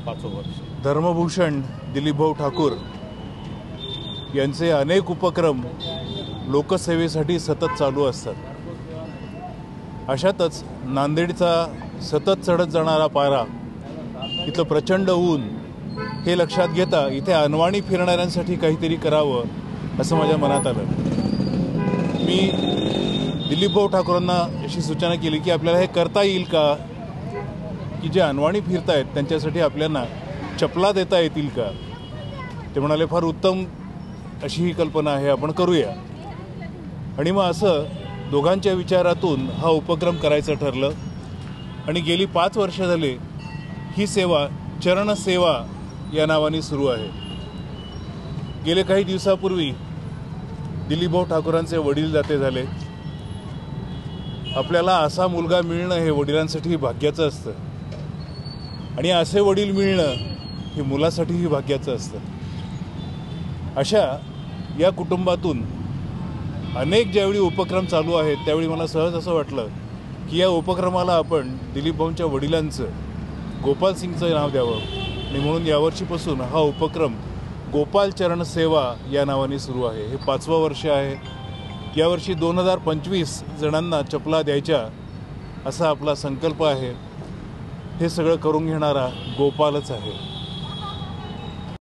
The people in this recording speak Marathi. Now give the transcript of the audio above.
5 वर्ष धर्मभूषण दिलीपभाऊ ठाकूर यांचे अनेक उपक्रम लोकसेवेसाठी सतत चालू असतात। अशातच नांदेडचा सतत चढत जाणारा पारा, इथलं प्रचंड ऊन हे लक्षात घेता इथे अनवाणी फिरणाऱ्यांसाठी काहीतरी करावं असं माझ्या मनात आलं। मी दिलीपभाऊ ठाकूरांना अशी सूचना केली की आपल्याला हे करता येईल का, की जे अनवाणी फिरतायत त्यांच्यासाठी आपल्याला चपला देता येतील का। ते म्हणाले फार उत्तम अशी ही कल्पना आहे, आपण करूया। आणि मग असं दोघांच्या विचारातून हा उपक्रम करायचं ठरलं आणि गेली 5 वर्ष झाले ही सेवा चरणसेवा या नावाने सुरू आहे। गेले काही दिवसापूर्वी दिलीपभाऊ ठाकूरांचे वडील जाते झाले। आपल्याला असा मुलगा मिळणं हे वडिलांसाठी भाग्याचं असतं आणि असे वडील मिळणं हे मुलासाठीही भाग्याचं असतं। अशा या कुटुंबातून अनेक ज्यावेळी उपक्रम चालू आहेत त्यावेळी मला सहज असं वाटलं की या उपक्रमाला आपण दिलीपभाऊंच्या वडिलांचं गोपाल सिंगचं नाव द्यावं आणि म्हणून यावर्षीपासून हा उपक्रम गोपाल चरण सेवा या नावाने सुरू आहे। हे 5वं वर्ष आहे। यावर्षी 2025 जणांना चपला द्यायच्या असा आपला संकल्प आहे। हे सगळं करून घेणारा गोपालच आहे।